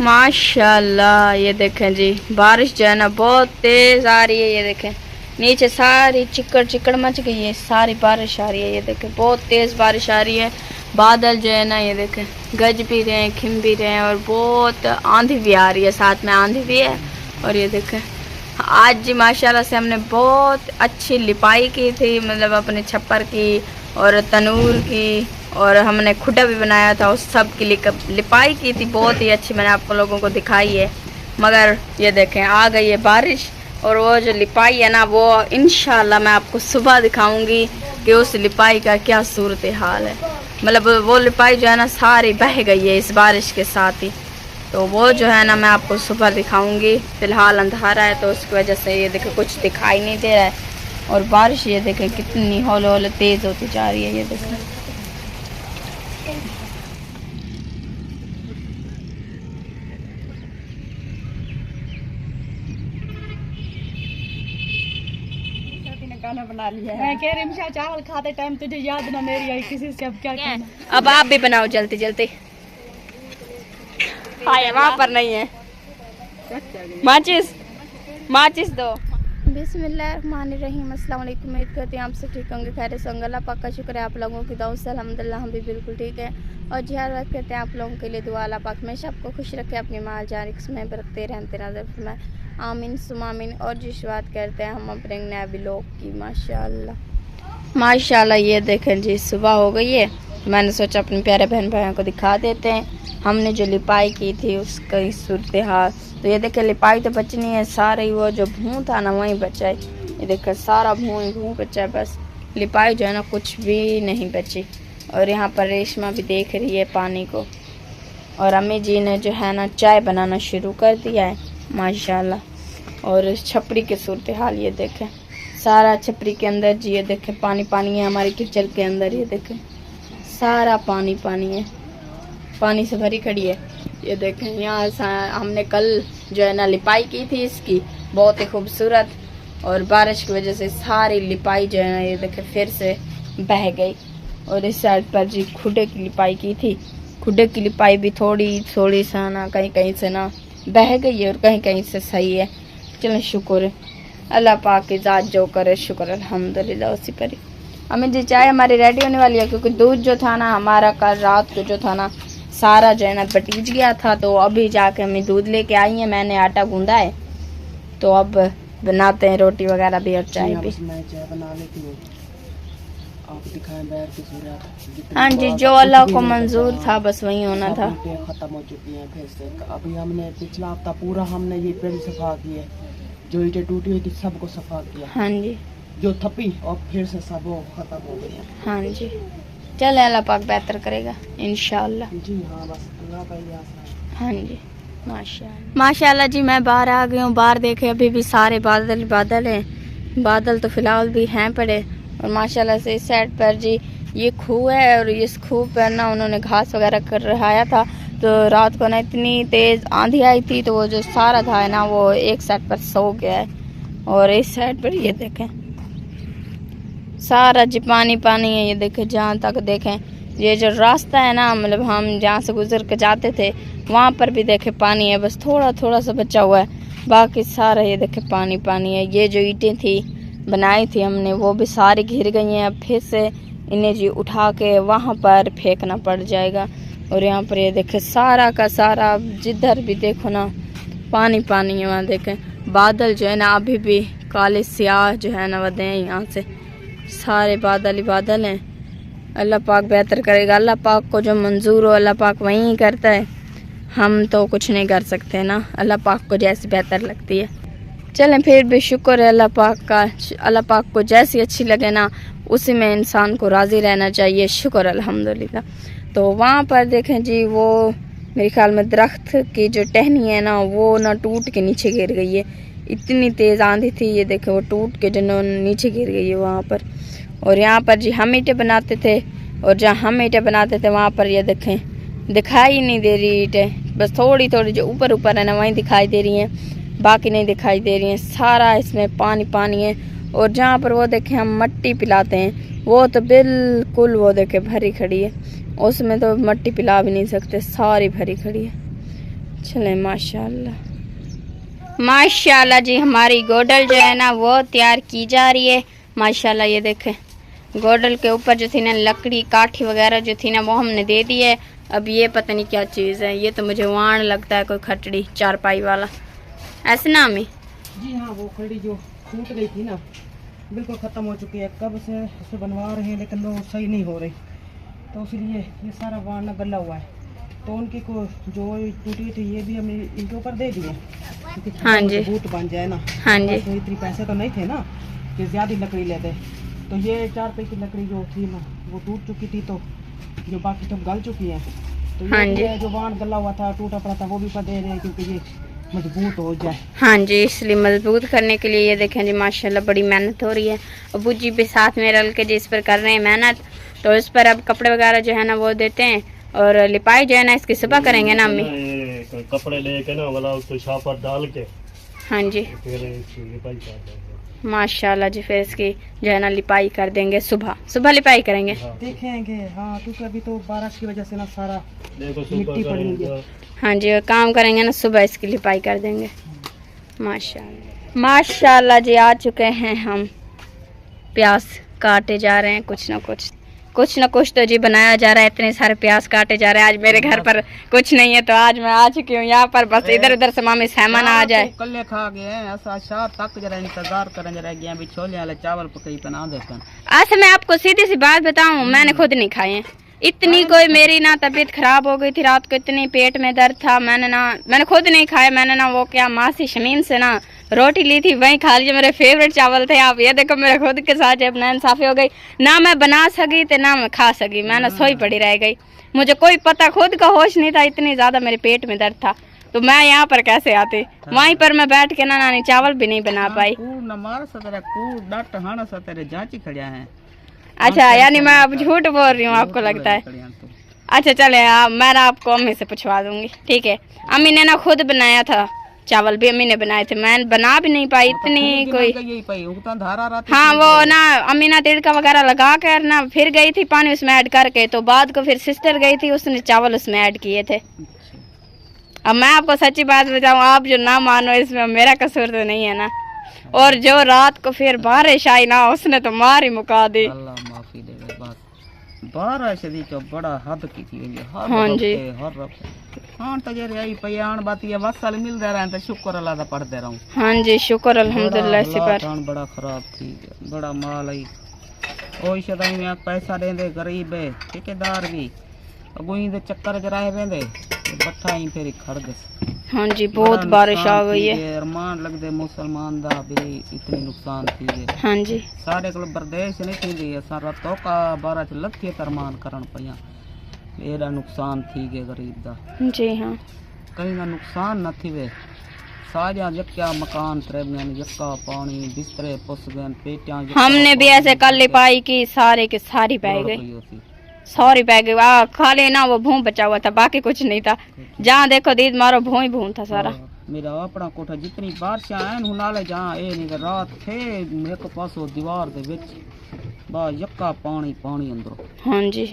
माशाल्लाह ये देखें जी, बारिश जो है ना बहुत तेज आ रही है। ये देखें नीचे सारी चिकड़ चिकड़ मच गई है, सारी बारिश आ रही है। ये देखें बहुत तेज बारिश आ रही है। बादल जो है ना ये देखें गज भी रहे हैं, खिम भी रहे हैं, और बहुत आंधी भी आ रही है, साथ में आंधी भी है। और ये देखें आज जी माशाल्लाह से हमने बहुत अच्छी लिपाई की थी, मतलब अपने छप्पर की और तनूर की, और हमने खुटा भी बनाया था, उस सब की लिपाई की थी बहुत ही अच्छी, मैंने आपको लोगों को दिखाई है। मगर ये देखें आ गई है बारिश, और वो जो लिपाई है ना वो इंशाल्लाह मैं आपको सुबह दिखाऊंगी कि उस लिपाई का क्या सूरत हाल है। मतलब वो लिपाई जो है ना सारी बह गई है इस बारिश के साथ ही, तो वो जो है ना मैं आपको सुबह दिखाऊंगी। फ़िलहाल अंधारा है तो उसकी वजह से ये देखें कुछ दिखाई नहीं दे रहा है, और बारिश ये देखें कितनी हौले हौले तेज़ होती जा रही है। ये देखें गाना बना लिया है। मैं कह रही हूँ चावल खाते टाइम तुझे याद ना मेरी आई किसी से, अब क्या कहना। अब आप भी बनाओ जल्दी जल्दी। वहाँ पर नहीं है माचिस, माचिस दो। बिस्मिल्लाहिर्रहमानिर्रहीम, अस्सलाम वालेकुम। उम्मीद करती हूँ आप सब ठीक होंगे, खैर से होंगे। अल्लाह पाक का शुक्र है आप लोगों की दुआ से अल्हम्दुलिल्लाह हम भी बिल्कुल ठीक है। और जिहाद रख करते हैं आप लोगों के लिए दुआ, अल्लाह पाक हमेशा आपको खुश रखे, अपनी माल जान में बरकते रहते नजर फरमाए, आमीन सुमामीन। और जी शुरुआत करते हैं हम अपने नए व्लॉग की। माशाल्लाह ये देखें जी सुबह हो गई है, मैंने सोचा अपने प्यारे बहन भाइयों को दिखा देते हैं हमने जो लिपाई की थी उसका सूरत हाल। तो ये देखें लिपाई तो बचनी है, सारे वो जो भूं था ना वहीं बचा है। ये देखें सारा भूं बचा है, बस लिपाई जो है ना कुछ भी नहीं बची। और यहाँ पर रेशमा भी देख रही है पानी को, और अम्मी जी ने जो है ना चाय बनाना शुरू कर दिया है माशाल्लाह। और छपड़ी के सूरत हाल ये देखें, सारा छपड़ी के अंदर जी ये देखें पानी पानी है, हमारी किचन के अंदर ये देखें सारा पानी पानी है, पानी से भरी खड़ी है। ये देखें यहाँ हमने कल जो है ना लिपाई की थी इसकी, बहुत ही खूबसूरत, और बारिश की वजह से सारी लिपाई जो है ना ये देखें फिर से बह गई। और इस साइड पर जी खुडे की लिपाई की थी, खुडे की लिपाई भी थोड़ी थोड़ी सा ना कहीं कहीं से ना बह गई है और कहीं कहीं से सही है। चलें शुक्र है अल्लाह पाक की ज़ात, जो करे शुक्र अल्हम्दुलिल्लाह उसी पर ही। हमें जी चाय हमारी रेडी होने वाली है, क्योंकि दूध जो था ना हमारा कल रात को जो था ना सारा जो है ना बटीज गया था, तो अभी जाके हमें दूध लेके आई है, मैंने आटा गूंदा है, तो अब बनाते हैं रोटी वगैरह भी और चाय भी। मैं चाय बना लेती हूँ, आप दिखाएं बैर की सूरत। हाँ जी, जो अल्लाह को मंजूर था बस वही होना था। खत्म हो चुकी हैं फिर से। अभी हमने पिछला हफ्ता पूरा हमने ये पेड़ सफा किए, जो ईंटें टूटी हुई थी सबको सफा किया। हाँ जी, जो थपी और फिर से सब वो खत्म हो गई। हाँ जी, चले अल्लाह पाक बेहतर करेगा इंशाल्लाह। जी हाँ, बस अल्लाह का ही आसा है। हाँ जी माशाल्लाह जी। मैं बाहर आ गई हूँ, बाहर देखे अभी भी सारे बादल बादल हैं, बादल तो फिलहाल भी हैं पड़े। और माशाल्लाह से इस साइड पर जी ये खूह है, और इस खूह पर ना उन्होंने घास वगैरह कर रहाया था, तो रात को ना इतनी तेज़ आंधी आई थी, तो वो जो सारा था ना वो एक साइड पर सो गया है। और इस साइड पर ये देखें सारा जी पानी पानी है। ये देखें जहाँ तक देखें ये जो रास्ता है ना, मतलब हम जहाँ से गुजर के जाते थे वहाँ पर भी देखें पानी है, बस थोड़ा थोड़ा सा बचा हुआ है, बाकी सारा ये देखें पानी पानी है। ये जो ईंटें थी बनाई थी हमने वो भी सारी घिर गई हैं, अब फिर से इन्हें जी उठा के वहाँ पर फेंकना पड़ जाएगा। और यहाँ पर ये देखें सारा का सारा जिधर भी देखो ना पानी पानी है। वहाँ देखें बादल जो है ना अभी भी काले स्याह जो है ना वधे हैं, यहाँ से सारे बादल ही बादल हैं। अल्लाह पाक बेहतर करेगा, अल्लाह पाक को जो मंजूर हो अल्लाह पाक वहीं करता है, हम तो कुछ नहीं कर सकते ना, अल्लाह पाक को जैसी बेहतर लगती है। चलें फिर भी शुक्र है अल्लाह पाक का, अल्लाह पाक को जैसी अच्छी लगे ना उसी में इंसान को राज़ी रहना चाहिए, शुक्र अल्हम्दुलिल्लाह। तो वहाँ पर देखें जी वो मेरे ख्याल में दरख्त की जो टहनी है ना वो ना टूट के नीचे गिर गई है, इतनी तेज़ आंधी थी। ये देखें वो टूट के जो नीचे गिर गई है वहाँ पर। और यहाँ पर जी हम ईंटें बनाते थे, और जहाँ हम ईंटें बनाते थे वहाँ पर ये देखें दिखाई नहीं दे रही ईंटें, बस थोड़ी थोड़ी जो ऊपर ऊपर है ना वहीं दिखाई दे रही हैं, बाकी नहीं दिखाई दे रही हैं, सारा इसमें पानी पानी है। और जहाँ पर वो देखें हम मट्टी पिलाते हैं वो तो बिल्कुल वो देखें भरी खड़ी है, उसमें तो मट्टी पिला भी नहीं सकते, सारी भरी खड़ी है। चले माशाल्लाह माशाल्लाह जी। हमारी गोडल जो है ना वो तैयार की जा रही है माशाल्लाह। ये देखें गोडल के ऊपर जो थी ना लकड़ी काठी वगैरह जो थी ना वो हमने दे दी है। अब ये पता नहीं क्या चीज़ है, ये तो मुझे वाण लगता है कोई खटड़ी चारपाई वाला, ऐसे ना अम्मी? जी हाँ, वो खड़ी जो टूट गई थी ना बिल्कुल ख़त्म हो चुकी है। कब से उसे बनवा रहे हैं लेकिन वो सही नहीं हो रही, तो इसलिए ये सारा वाण गला हुआ है। तो उनकी को जो टूटी थी ये भी हम इनके ऊपर दे दिए। हाँ जी, बूट बन जाए ना। हाँ जी। तो इतनी पैसे तो नहीं थे ना कि ज़्यादा लकड़ी लेते, तो ये 4 रुपए की लकड़ी जो थी ना वो टूट चुकी थी, तो जो बाकी सब गल चुकी है। तो हाँ ये जी। जो वाण गला हुआ था टूटा पड़ा था वो भी पर दे रहे हैं क्योंकि ये मजबूत हो जाए। हाँ जी, इसलिए मजबूत करने के लिए ये देखें जी माशाल्लाह बड़ी मेहनत हो रही है। अबू जी भी साथ में रल के जी इस पर कर रहे हैं मेहनत। तो इस पर अब कपड़े वगैरह जो है ना वो देते हैं और लिपाई जो है ना इसकी सुबह करेंगे ना अम्मी? कपड़े लेके ना वाला उसको छापर डाल के हाँ जी फिर इसकी लिपाई कर देंगे माशाल्लाह जी। फिर इसकी जो है ना लिपाई कर देंगे, सुबह सुबह लिपाई करेंगे। देखेंगे हाँ, क्योंकि अभी तो बारिश की वजह से ना सारा देखो मिट्टी पड़ी हुई है। हाँ जी, और काम करेंगे ना सुबह इसकी लिपाई कर देंगे माशाल्लाह। माशाल्लाह जी आ चुके हैं हम, प्याज काटे जा रहे हैं कुछ ना कुछ तो जी बनाया जा रहा है। इतने सारे प्याज काटे जा रहे हैं। आज मेरे घर पर कुछ नहीं है तो आज मैं आ चुकी हूँ यहाँ पर, बस इधर उधर से मामी सामान आ जाए। कल्ले खा गए हैं ऐसा शाह तक जरा इंतजार करें जरा गया भी छोले वाले चावल पकई बना देते। अच्छा मैं आपको सीधी सी बात बताऊं, मैंने खुद नहीं खाए हैं। इतनी कोई मेरी ना तबीयत खराब हो गई थी रात को, इतनी पेट में दर्द था, मैंने खुद नहीं खाया। मैंने ना वो क्या मासी शमीन से ना रोटी ली थी, वही खा ली। मेरे फेवरेट चावल थे। आप ये देखो मेरे खुद के साथ जब नाइंसाफी हो गई ना, मैं बना सकी तो ना मैं खा सकी, मैं ना सोई पड़ी रह गई। मुझे कोई पता खुद का होश नहीं था, इतनी ज्यादा मेरे पेट में दर्द था। तो मैं यहाँ पर कैसे आती, वहीं पर मैं बैठ के ना नानी चावल भी नहीं बना पाई। अच्छा यानी मैं अब झूठ बोल रही हूँ आपको लगता है? अच्छा चले मैं ना आपको अम्मी से पूछवा दूंगी, ठीक है? अम्मी ने ना खुद बनाया था चावल भी, अम्मी ने बनाए थे, मैं बना भी नहीं पाई इतनी कोई। हाँ वो ना अम्मी ना तिड़का वगैरह लगा कर ना फिर गई थी पानी उसमें ऐड करके, तो बाद को फिर सिस्टर गई थी उसने चावल उसमें ऐड किए थे। अब मैं आपको सच्ची बात बताऊँ, आप जो ना मानो इसमें मेरा कसूर तो नहीं है ना। और जो रात को फिर बारिश आई ना उसने तो मार ही मुका दी। माफी दे बारिश दी तो बड़ा हद की थी। हाँ जी हाँ तो जरे आई पयान बाती है वसल मिल रहा है तो शुक्र अल्लाह दा पढ़ते रहूं। हाँ जी शुक्र अल्हम्दुलिल्लाह इसी पर। बड़ा खराब थी, बड़ा माल आई ओई सदाई में पैसा देंदे गरीब है ठेकेदार भी अगुई दे चक्कर च रहे वेंदे बट्ठा ही फेरी खड़ गए। हाँ जी बहुत बारिश आ गई है। अरमान लगदे मुसलमान दा भी इतनी नुकसान थी है। हाँ जी सारे को बर्देश नहीं थी असा रातों का 12 च लखे अरमान करन पया, एड़ा नुकसान थी गए गरीब दा। जी हाँ कहीं ना नुकसान न थी वे साजा यक्या मकान त्रेबन यक्का पानी बिस्तरे पुस गए पेटियां। हमने भी ऐसे कल लिपाई की सारे के सारी बह गई, सॉरी बह गई। खाली ना वो भूं बचा हुआ था, बाकी कुछ नहीं था। जहाँ देखो दीद मारो भूं ही भूं था सारा। मेरा अपना कोठा जितनी बारिश आए हुनाले जहाँ ए नहीं रात थे एक पासो दीवार दे विच बा यक्का पानी पानी अंदर। हाँ जी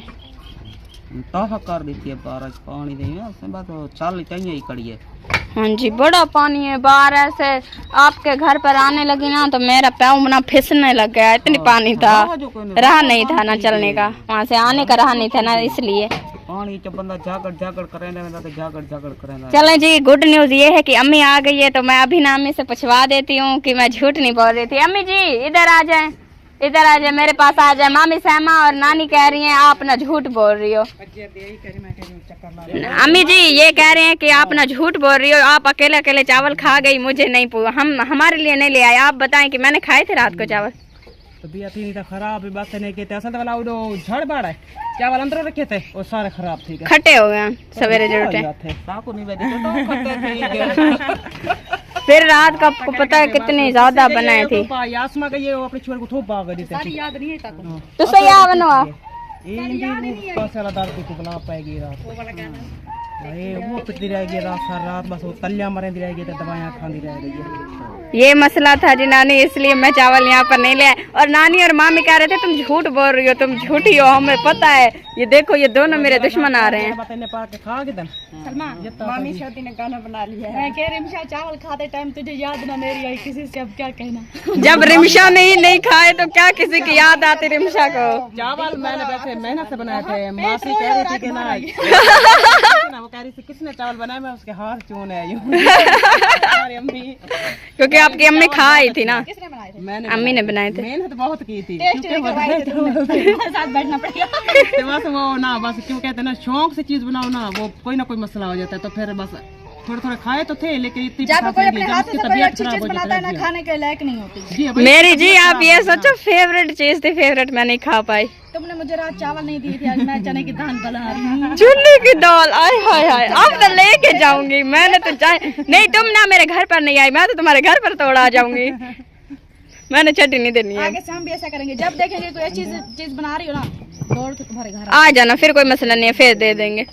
ताह कर दी थी बारिश पानी दे उसने बाद चल चाहिए ही कड़िए। हाँ जी बड़ा पानी है बाहर, ऐसे आपके घर पर आने लगी ना तो मेरा पैर ना फिसलने लग गया, इतनी पानी था, रहा नहीं था ना चलने का, वहाँ से आने का रहा नहीं था ना, इसलिए पानी च बंदा जागड़ जागड़ करेंदा तो जागड़ जागड़ करेंदा। चलें जी गुड न्यूज ये है कि अम्मी आ गई है, तो मैं अभी ना अम्मी से पूछवा देती हूँ कि मैं झूठ नहीं बोल रही थी। अम्मी जी इधर आ जाए, इधर आ जाए, मेरे पास आ जाए। मामी सहमा और नानी कह रही हैं आप ना झूठ बोल रही हो। अम्मी जी ये कह रहे हैं कि आप ना झूठ बोल रही हो, आप अकेले अकेले चावल खा गई, मुझे नहीं हमारे लिए नहीं ले आए। आप बताएं कि मैंने खाए थे रात को चावल। तबीयत ही खराब बात नहीं कहते असल तो वाला वो झड़ बाड़ है चावल अंदर रखे थे वो सारे खराब थे, खट्टे हो गए सवेरे जो उठे। फिर रात का आपको पता है कितनी ज्यादा बनाए थे। यासमा का ये अपने छोर को थोप बाग देते सारी याद नहीं है ताको तो सही आ बनवा ये पास वाला दार को बना पाएगी रात। वो वाला गाना अरे वो पिटती रहेगी रात सारी रात, बस वो तलिया मरेंदी रहेगी तो दवाइयाँ खाती रह रही है। ये मसला था जी नानी, इसलिए मैं चावल यहाँ पर नहीं ले आई। और नानी और मामी कह रहे थे तुम झूठ बोल रही हो, तुम झूठी हो, हमें पता है। ये देखो ये दोनों मेरे दुश्मन आ रहे हैं। मामी छोटी ने गाना बना लिया है। मैं कह रिमशा चावल खाते टाइम तुझे याद ना मेरी आई किसी से, अब क्या कहना। जब रिमशा नहीं खाए तो क्या किसी की याद आती रिमशा को। चावल मैंने वैसे मेहनत से बनाए थे, मासी कह रही थी कि ना वो कह रही थी किसने चावल बनाए, मैं उसके हाथ चून है अम्मी, क्योंकि आपकी अम्मी खा आई थी ना। किसने बनाए थे? मैंने अम्मी ने बनाए थे। मेहनत बहुत की थी, साथ बैठना पड़ेगा। बस वो ना बस क्यों कहते हैं ना, शौक से चीज बनाओ ना, वो कोई ना कोई मसला हो जाता है। तो फिर बस थोड़ा थोड़ा खाए तो थे, लेकिन इतनी जब कोई अपने हाथ से कोई अच्छी चीज बनाता है ना, खाने के लायक नहीं होती। मेरी जी आप ये सोचो फेवरेट चीज थी, फेवरेट मैं नहीं खा पाई। तुमने मुझे रात चावल नहीं दिए थे, आज मैं चने की दाल बना रही हूँ। चुन्नी की दाल, आय हाय हाय, अब तो लेके जाऊंगी। मैंने तो नहीं, तुम ना मेरे घर पर नहीं आई, मैं तो तुम्हारे घर पर तोड़ आ जाऊंगी। मैंने छठी नहीं देनी है। आगे से हम भी ऐसा करेंगे, जब देखेंगे कोई अच्छी चीज बना रही हो ना, दौड़ के तुम्हारे घर आ जाना, फिर कोई मसला नहीं है, फिर दे देंगे।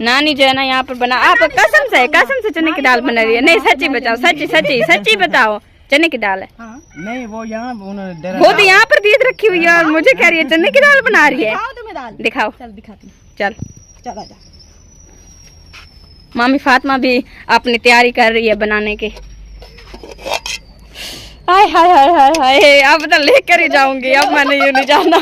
नानी जो है ना यहाँ पर बना, आप कसम से चने की दाल बना रही है। नहीं सच्ची बताओ, सच्ची बताओ, चने की दाल है। हाँ। नहीं वो यहाँ वो तो यहाँ पर दीद रखी हुई है और मुझे कह रही है चने की दाल बना रही है। दिखाओ तुम्हें दाल, दिखाओ, चल दिखाती, चल चल आजा। मामी फातिमा भी अपनी तैयारी कर रही है बनाने की। हाय हाय हाय हाय हाय, अब तो लेकर ही जाऊंगी, अब मैंने यूं नहीं जाना,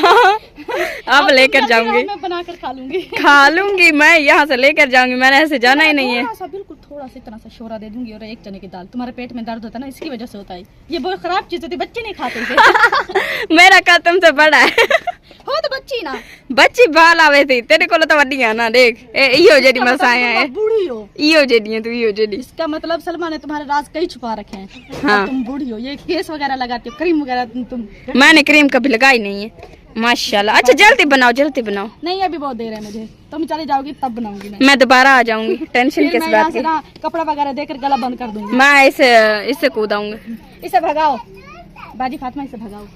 अब लेकर जाऊंगी, मैं बनाकर खा लूंगी मैं, यहाँ से लेकर जाऊंगी, मैंने ऐसे जाना ही नहीं है। बिल्कुल थोड़ा सा इतना सा शोरा दे दूंगी और एक चने की दाल। तुम्हारे पेट में दर्द होता है ना, इसकी वजह से होता है। ये बहुत खराब चीज होती है, बच्चे नहीं खाते इसे। मेरा का तुमसे बड़ा है। हो तो बच्ची ना, बच्ची बाल आवे थी, तेरे को तो वड्डी है ना, देख इयो जेडी मसाया है, बूढ़ी हो, इयो जेडी है तू, इयो जेडी। इसका मतलब सलमा ने तुम्हारे राज कई छुपा रखे हैं। हाँ। तुम बूढ़ी हो, ये केस वगैरह लगाती हो, क्रीम वगैरह तुम मैंने क्रीम कभी लगाई नहीं है माशाल्लाह। अच्छा जल्दी बनाओ, जल्दी बनाओ। नहीं अभी बहुत देर है मुझे, तुम चली जाओगी तब बनाऊंगी मैं। मैं दोबारा आ जाऊंगी, टेंशन किस बात की। ना कपड़ा वगैरह देकर गला बंद कर दूंगी। मैं इससे कूदाऊंगी। इसे भगाओ बाजी फातिमा, इसे भगाओ।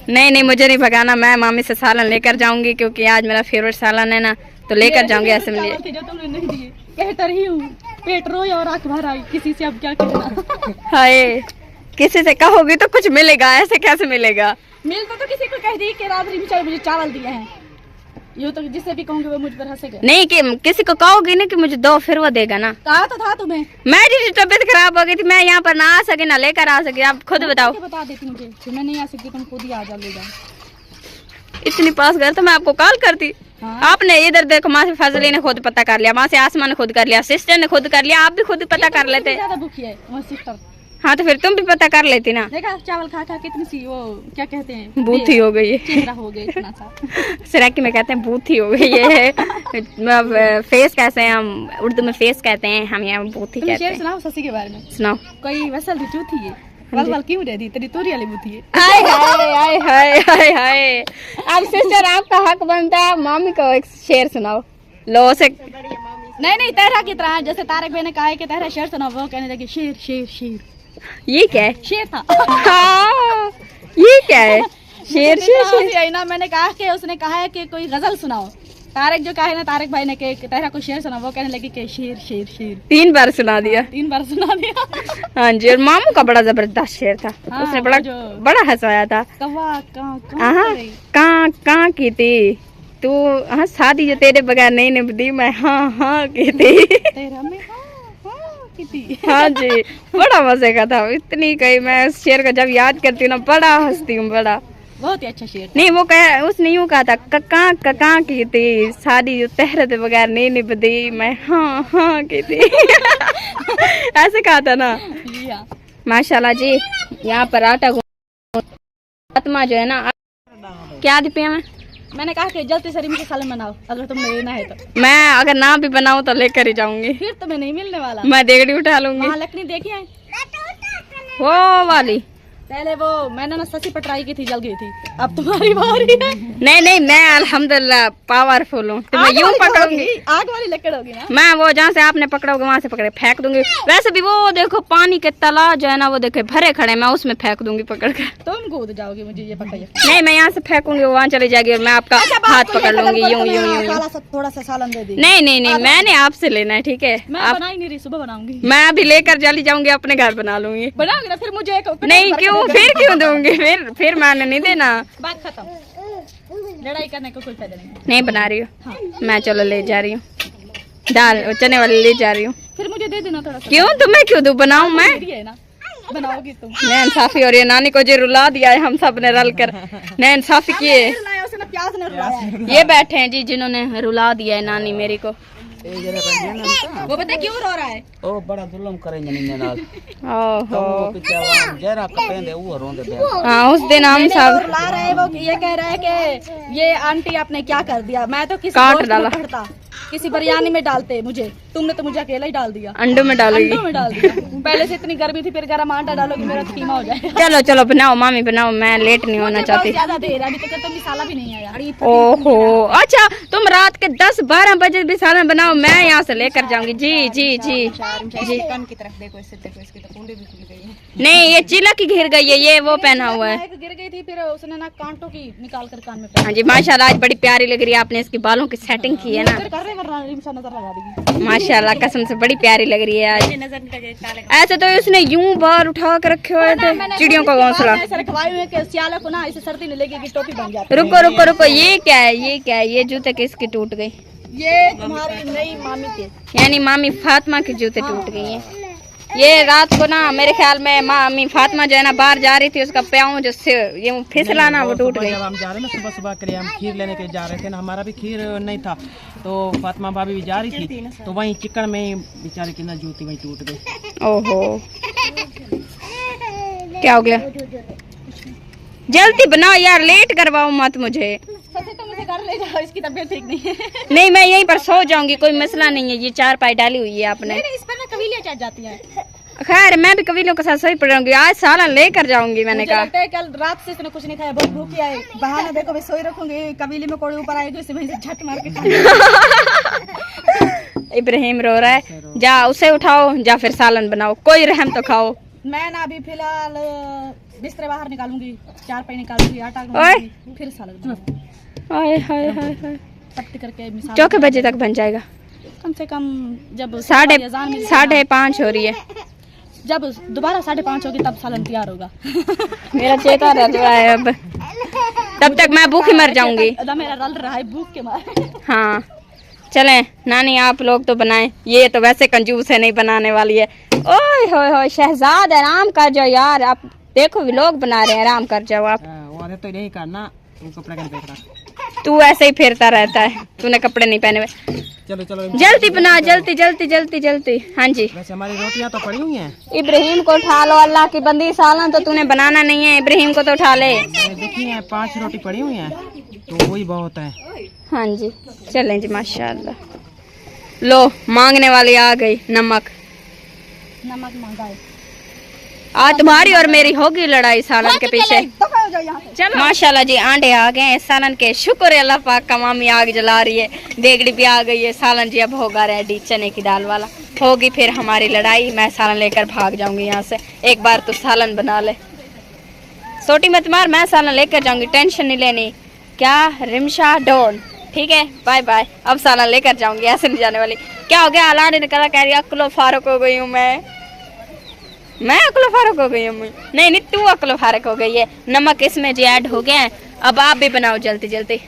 नहीं मुझे नहीं भगाना, मैं मामी से सालन लेकर जाऊंगी, क्योंकि आज मेरा फेवरेट सालन है ना, तो लेकर जाऊंगी असेंबली। जो तुमने नहीं दिए, कहता रही हूँ, पेट रोई और आंख भर आई, किसी से अब क्या कहना। हाय, किसी से कहोगी तो कुछ मिलेगा, ऐसे कैसे मिलेगा? मिलता तो किसी को कह दी कि रात रिमशा मुझे चावल दिए हैं, यूँ तो जिससे भी कहूँगी वो मुझ पर हंसेगा। नहीं कि किसी को कहोगी ना कि मुझे दो, फिर वो देगा ना। कहा तो था तुम्हें। मेरी तबीयत खराब हो गई थी, मैं यहाँ पर ना आ सकी ना लेकर आ सकी, आप खुद बताओ। बता देती मुझे कि मैं नहीं आ सकती, तुम खुद ही आ जाओ, ले जाओ। इतनी पास गए तो मैं आपको कॉल करती। हाँ। आपने इधर देखो, माँ से फजली ने खुद पता कर लिया, माँ से आसमा ने खुद कर लिया, सिस्टर ने खुद कर लिया, आप भी खुद पता कर लेते। ज्यादा भूखी है वो सिस्टर। हाँ तो फिर तुम भी पता कर लेती ना। देखा चावल खा खा कितनी सी वो क्या कहते हैं, बूथी हो गई है, चेहरा हो गया इतना सा। सराकी में कहते हैं बूथी हो गई है। फेस कैसे हैं हम उर्दू में, फेस कहते हैं, हम यहाँ बूथी तुम कहते शेर हैं। सुनाओ ससी के बारे में। सुनाओ। कोई वसल थी चूथी है, वल क्यों रह दी, तेरी तोरी वाली बूथी है। हाय हाय हाय हाय हाय हाय, अब सिस्टर आपका हक बनता है, मामी को एक शेर सुनाओ। लो से नहीं तेरा की तरह, जैसे तारक भाई ने कहा है कि तेरा शेर सुनाओ, वो कहने लगे शेर शेर शेर। ये क्या है? शेर था। हाँ, ये क्या है? शेर शेर शेर यही ना, मैंने कहा कि उसने कहा है कि कोई गजल सुनाओ। तारक जो कहा है ना, तारक भाई ने कि तेरा कोई शेर सुनाओ, वो कहने लगे कि शेर शेर शेर। 3 बार सुना दिया। 3 बार सुना दिया। हाँ जी, और मामू का बड़ा जबरदस्त शेर था। हाँ, उसने बड़ा हंसाया था। कवा कहाँ की थी तू, हाँ शादी जो तेरे बगैर नहीं निभती, मैं हाँ की थी। तेरा में की थी। हाँ जी, बड़ा मजे का था। इतनी कही मैं उस शेर को जब याद करती हूँ ना, बड़ा हंसती हूँ, बड़ा। बहुत ही अच्छा शेर। नहीं वो कह, उसने यूँ कहा था, कका की थी शादी जो तेरे बगैर नहीं निभती, मैं हाँ की थी। ऐसे कहा था ना। माशाल्लाह जी, यहाँ पर आटा फातिमा जो है ना, क्या दी पिया मैंने कहा कि जल्दी से रिमशा सालन बनाओ, अगर तुमने लेना है तो। मैं अगर ना भी बनाऊँ तो लेकर ही जाऊंगी, फिर तुम्हें नहीं मिलने वाला। मैं देगड़ी उठा लूंगी। वहाँ लकड़ी देखी है वो वाली, पहले वो मैंने ना ससी पर ट्राई की थी, जल गई थी। अब तुम्हारी बारी है। नहीं नहीं, मैं अल्हम्दुलिल्लाह पावरफुल हूँ, तो मैं यूं पकड़ूंगी। आग वाली लकड़ होगी ना। मैं वो जहाँ से आपने पकड़ोगे वहां से पकड़े फेंक दूंगी। वैसे भी वो देखो पानी के तालाब जो है ना, वो देखे भरे खड़े, मैं उसमें फेंक दूंगी पकड़ कर। तुम कूद जाओगी, मुझे ये पता है। नहीं, मैं यहाँ से फेंकूंगी, वहाँ चली जाएगी और मैं आपका हाथ पकड़ लूंगी यूं यूं यूं। थोड़ा सा सालन दे दी। नहीं नहीं नहीं, मैंने आपसे लेना है, ठीक है? मैं बना ही नहीं रही, सुबह बनाऊंगी। मैं अभी लेकर चली जाऊंगी, अपने घर बना लूंगी। बनाओगे ना, फिर मुझे एक नहीं क्यों, फिर क्यों दूंगी? फिर मैंने नहीं देना। बात खत्म, लड़ाई करने का कोई फायदा नहीं। नहीं बना रही हूँ मैं, चलो ले जा रही हूँ दाल, चने वाले ले जा रही हूँ। फिर मुझे दे देना थोड़ा सा। क्यों, तुम्हें क्यों दूं? बनाऊं मैं? है ना, बनाओगी तुम। नैन इंसाफी हो रही है, नानी को जो रुला दिया है हम सब ने रल कर, नैन इंसाफी किए। प्याज ने रुलाया। ये बैठे हैं जी जिन्होंने रुला दिया है नानी मेरी को। वो पता क्यों रो रहा है? ओ बड़ा जुल्म करेंगे नहीं नाल। ओहो, जरा कपेंदे वो रोंदे बे। हाँ उस दिन हम सब रुला रहे हैं। वो ये कह रहा है कि ये आंटी आपने क्या कर दिया, मैं तो किसी काट दोस्त डाला। में पढ़ता, किसी बिरयानी में डालते मुझे, तुमने तो मुझे अकेला ही डाल दिया। अंडों में डालोगी। अंडों में डाल दिया। पहले से इतनी गर्मी थी, फिर गरम आटा डालोगी, मेरा तो कीमा हो जाएगा। चलो चलो बनाओ मामी बनाओ, मैं लेट नहीं होना चाहती। ज्यादा देर अभी तक तो मिसाला भी नहीं आया। ओहो, अच्छा तुम रात के 10-12 बजे भी सालन बनाओ, मैं यहाँ से लेकर जाऊंगी। जी जी जी जी। कान की तरफ देखो, इससे देखो, इसकी तो कुंडी भी खुल गई है। नहीं, ये चिलक ही घिर गई है, ये वो पहना हुआ है। एक गिर गई थी, फिर उसने ना कांटों की निकाल कर कान में पहना। हाँ जी माशाल्लाह, आज बड़ी प्यारी लग रही है, आपने इसकी बालों की सेटिंग की है ना, फिर कर रहे वरना रिमशा नजर लगा देगी। माशाल्लाह कसम से बड़ी प्यारी लग रही है आज। नजर निकल गई काले। ऐसे तो उसने यूं बाल उठा के रखे हुए थे, चिड़ियों का घोंसला। ऐसे रखवाए हुए कि सियाले को ना इसे सर्दी नहीं लगेगी, टोपी बन जाती। रुको रुको रुको, ये क्या है, ये क्या है? ये जूते किसकी टूट गई? ये तुम्हारी नई मामी के। यानी मामी फातिमा के जूते टूट गई हैं। ये रात को ना मेरे ख्याल में मामी फातिमा जो है ना बाहर जा रही थी, उसका पाँव जो से ये फिसला ना वो टूट गई। जब हम जा रहे हैं ना सुबह सुबह के लिए, हम खीर लेने के जा रहे थे ना, हमारा भी खीर नहीं था, तो फातिमा भाभी भी जा रही थी, तो वहीं चिकन में ही बेचारी की ना जूती वहीं टूट गई। ओहो, क्या हो गया? जल्दी बनाओ यार, लेट करवाओ मत मुझे। सच्ची तुम इसे घर ले जाओ, इसकी तबीयत ठीक नहीं है। नहीं मैं यहीं पर सो जाऊंगी, कोई मसला नहीं है। ये 4 पाई डाली हुई है आपने। नहीं, इस पर ना कबीलियां चढ़ जाती हैं। खैर मैं भी कबीलों के साथ सही पढ़ूंगी, आज सालन लेकर जाऊंगी। मैंने मुझे कहा लगता है कल रात से इसने कुछ नहीं खाया, बहुत भूखी है। बहाना देखो मैं सोई रखूंगी, कबीले में कोई ऊपर आएगा, इसे वहीं से झट मार के खा। इब्राहिम रो रहा है, जा उसे उठाओ, जा फिर सालन बनाओ, कोई रहम तो खाओ। मैं ना अभी फिलहाल बिस्तर बाहर निकालूंगी, 4 पाई निकालूंगी, आटा ओए। गूंथूंगी, फिर सालन हाय हाय हाय हाय, सख्त करके मिसाल। चौके बजे तक बन जाएगा? कम से कम जब अज़ान मिलेगी, 5:30 हो रही है। जब दोबारा 5:30 होगी तब सालन तैयार होगा। मेरा चेता रह रहा है अब, तब तक मैं भूखी मर जाऊंगी। मेरा रल रहा है भूख के मारे। हाँ चलें नानी, आप लोग तो बनाएं, ये तो वैसे कंजूस है, नहीं बनाने वाली है। ओए होए होए शहजाद, आराम कर जाओ यार, आप देखो भी लोग बना रहे हैं, आराम कर जाओ आप। वो आदत तो यही करना, तू कपड़ा कैसे देख रहा? तू ऐसे ही फिरता रहता है, तूने कपड़े नहीं पहने हुए। चलो चलो जल्दी बना, जल्दी जल्दी जल्दी जल्दी। हाँ जी, वैसे हमारी रोटियां तो पड़ी हुई हैं। इब्राहिम को उठा लो, अल्लाह की बंदी, सालन तो तूने बनाना नहीं है, इब्राहिम को तो उठा ले। देखिए 5 रोटी पड़ी हुई हैं, तो वही बहुत है। हाँ जी चलें जी, माशाल्लाह। लो मांगने वाली आ गई, नमक मांगा है। आज तुम्हारी और मेरी होगी लड़ाई सालन के पीछे। चलो माशाल्लाह जी, आंडे आ गए हैं सालन के, शुक्र है अल्लाह पाक का। मामी आग जला रही है, देगड़ी भी आ गई है, सालन जी अब होगा रेडी, चने की दाल वाला। होगी फिर हमारी लड़ाई, मैं सालन लेकर भाग जाऊंगी यहाँ से। एक बार तू सालन बना ले, सोटी मत मार, मैं सालन लेकर जाऊंगी, टेंशन नहीं लेनी। क्या रिमशा डोन, ठीक है बाय बाय। अब सालन लेकर जाऊंगी, ऐसे नहीं जाने वाली। क्या हो गया? अलाने निकला, कह रही अक्लो फारुक हो गई हूँ मैं अक्लो फारुक हो गई हूँ। नहीं नहीं, तू अक्लो फारुक हो गई है। नमक इसमें जी ऐड हो गया है, अब आप भी बनाओ जल्दी जल्दी।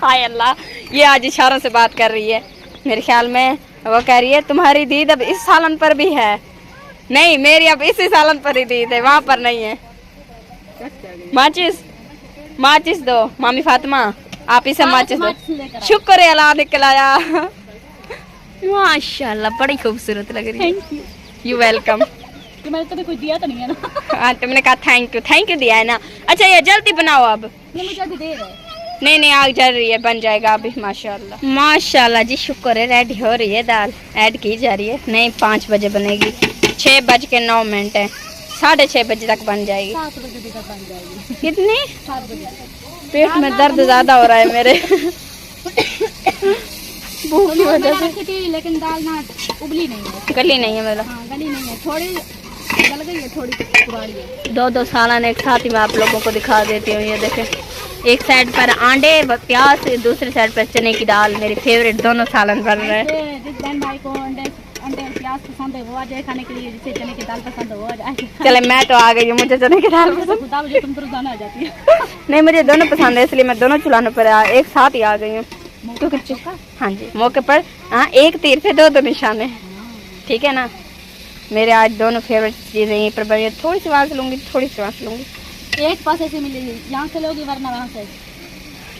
हाय अल्लाह, ये आज इशारों से बात कर रही है मेरे ख्याल में। वो कह रही है तुम्हारी दीद अब इस सालन पर भी है। नहीं, मेरी अब इसी सालन पर ही दीद है, वहां पर नहीं है। माचिस दो मामी फातिमा, आप इसे माचिस दो। शुक्र है अल्लाह निकलाया। माशाल्लाह बड़ी खूबसूरत लग रही है। You welcome. कि मैंने तुम्हें कुछ दिया तो नहीं है ना? हाँ तुमने कहा थैंक यू दिया है ना। अच्छा ये जल्दी बनाओ अब। ये मुझे अभी देर है। नहीं आग जल रही है, बन जाएगा अभी। माशाल्लाह माशाल्लाह जी, शुक्र है रेडी हो रही है दाल, ऐड की जा रही है। नहीं 5 बजे बनेगी, 6:09 है। 6:30 बजे तक बन जाएगी। 7 बजे तक बन जाएगी। कितनी? 7 बजे। पेट में दर्द ज्यादा हो रहा है मेरे भूख की वजह से। रखी थी लेकिन दाल ना उबली नहीं है, गली नहीं है मतलब। हाँ गली नहीं है, थोड़ी गल गई है, थोड़ी पुरानी है। 2 सालन एक साथ ही मैं आप लोगों को दिखा देती हूँ। ये देखें, एक साइड पर अंडे प्याज, दूसरी साइड पर चने की दाल। मेरी फेवरेट दोनों सालन बन रहे हैं। जिस बहन भाई को अंडे और प्याज पसंद है वो आ जाए खाने के लिए, जिसे चने की दाल पसंद है वो आ जाए। चले मैं तो आ गई हूँ, मुझे चने की दाल पसंद। खुदा मुझे तुम तो रोजाना आ जाती है। नहीं, मुझे दोनों पसंद है, इसलिए मैं दोनों चुलाने पर एक साथ ही आ गई हूँ। क्योंकि हाँ जी, मौके पर हाँ, एक तीर से 2 निशाने। ठीक है ना, मेरे आज दोनों फेवरेट चीज़ें यहीं पर बनी। थोड़ी सी वहाँ से लूँगी, थोड़ी सी वहाँ से लूँगी। एक पास ऐसे मिलेगी, यहाँ से लोगी वरना वहाँ से।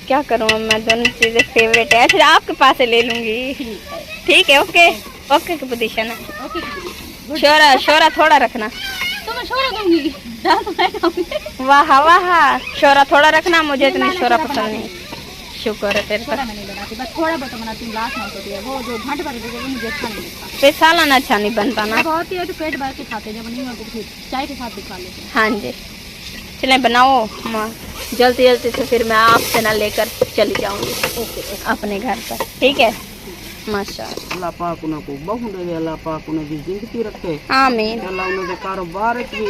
क्या करूँ मैं, दोनों चीज़ें फेवरेट है, फिर आपके पास से ले लूँगी। ठीक है, ओके ओके की पोजीशन है। ओके, शोरा थोड़ा रखना। तो मैं शोरा दूंगी, दाल तो मैं खाऊंगी। वाह वाह, शोरा थोड़ा रखना, मुझे इतनी शोरा पसंद नहीं। शुक्र है तेरे शोरा पर। मैं नहीं बनाती, बस थोड़ा बहुत बनाती हूँ, लास्ट में होती है वो जो घंटे भर देते वो मुझे अच्छा नहीं लगता। फिर सालन अच्छा नहीं बनता ना। जब होती है तो पेट भर के खाते हैं, जब नहीं होती तो फिर चाय के साथ भी खा लेते हैं। हाँ जी, चलें बनाओ माँ, जल्दी जल्दी से फिर मैं आपसे ना लेकर चली जाऊँगी अपने घर पर। ठीक है, माशाअल्लाह। अल्लाह पाक उन्हें को बहु दे, अल्लाह पाक उन्हें दी जिंदगी रखे, आमीन अल्लाह उन्हें दे कारोबार की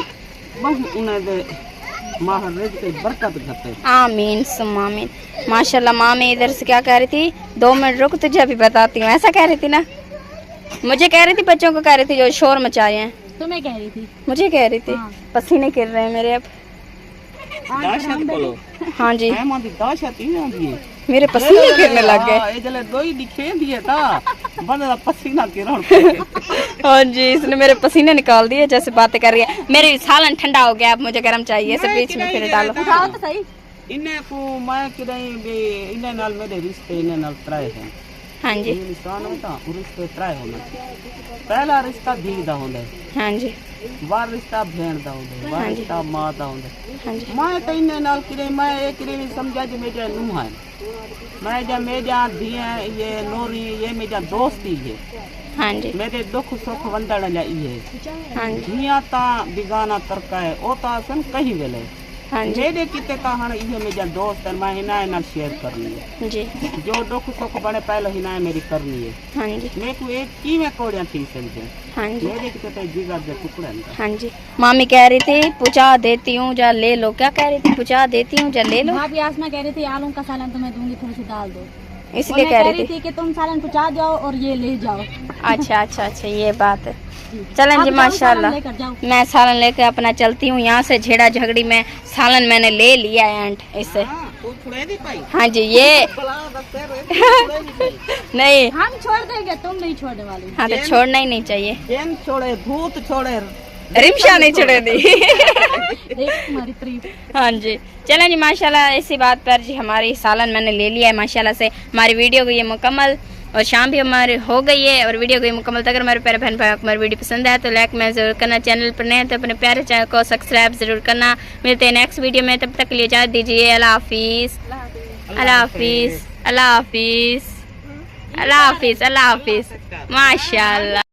बहु उन्हें दे माहर रिज़्क़ की बरकत घटे। आमीन सुम आमीन। माशाल्लाह मामी इधर से क्या कह रही थी, 2 मिनट रुक, तुझे अभी बताती हूँ। ऐसा कह रही थी ना, मुझे कह रही थी, बच्चों को कह रही थी जो शोर मचाए हैं। तुम्हें कह रही थी, मुझे कह रही थी। हाँ। पसीने गिर रहे हैं मेरे अब। दाशत बोलो, हाँ जी, मैं मां दी दाशत ही आंदी है। मेरे पसीने गिरने लग गए। ए जले दो ही दिखे दिए था बंदे दा पसीना गिरन पे। हाँ जी, इसने मेरे पसीने निकाल दिए जैसे बातें कर रही है। मेरी सालन ठंडा हो गया, अब मुझे गर्म चाहिए। इसे बीच में फिर डालो। उठाओ तो सही। इन्हें को मैं किदई भी इन्हें नाल मेरे रिश्ते इन्हें नाल त्राए हैं। हाँ जी, ये निशान होता रिश्ते त्राए होना। पहला रिश्ता धी दा होंदा है, हाँ जी, वार रिश्ता भेड़ दा होंदा है, वार रिश्ता मां दा होंदा है। हाँ जी, मैं तो इन्हें नाल किदई मैं एक किदई समझा जे मेरा नूह है, मैं जा मेरा धी है, ये नोरी ये मेरा दोस्ती है, हाँ जी, मेरे दुख सुख वंदड़ जा ये हाँ जी, धिया ता बिगाना तरका है ओ ता सन कहीं वेले हाँ जी, मेरे किते का हण ये मेरा दोस्त है, मैं हिना नाल शेयर करनी है, जी, जो दुख सुख बने पहले हिना मेरी करनी है। हाँ जी, मेरे को एक की में कोड़ियां थी समझे, हाँ जी, मेरे किते ते जिगर दे टुकड़े हैं। हाँ जी। मामी कह रही थी पूछा देती हूँ जा ले लो। क्या कह रही थी? पूछा देती हूँ जा ले लो, भाभी आसमा कह रही थी आलू का सालन तुम्हें दूंगी, थोड़ी सी दाल दो। इसलिए और कह मैं रही थी। कि तुम सालन पहुंचा जाओ और ये ले जाओ। अच्छा अच्छा अच्छा, ये बात है। चलें आप जी, जाओ, माशाल्लाह। सालन लेकर जाओ। मैं सालन लेकर अपना चलती हूँ यहाँ से। झेड़ा झगड़ी में सालन मैंने ले लिया है एंड इससे। हां तू छुड़े दी पाई हाँ जी, ये बला दस्ते रे छुड़े दी पाई नहीं, हम छोड़ देंगे, तुम नहीं छोड़ने वाली। हाँ तो छोड़ना ही नहीं चाहिए। जेन छोड़े भूत छोड़े रिमशा नहीं छोड़े दी। देख तुम्हारी तारीफ। हाँ जी, चलें जी, माशाल्लाह। इसी बात पर जी हमारी सालन मैंने ले लिया है माशाल्लाह से। हमारी वीडियो को ये मुकम्मल और शाम भी हमारी हो गई है और वीडियो को ये मुकम्मल। अगर हमारे प्यारे बहन भाई को हमारी वीडियो पसंद है तो लाइक में ज़रूर करना। चैनल पर नए तो अपने प्यारे चैनल को सब्सक्राइब ज़रूर करना। मिलते हैं नेक्स्ट वीडियो में, तब तक के लिए इजाज़त दीजिए। अल्लाह हाफिज़, अल्लाह हाफिज़, अल्लाह हाफिज़, अल्लाह हाफिज़, अल्लाह हाफिज़। माशाल्लाह।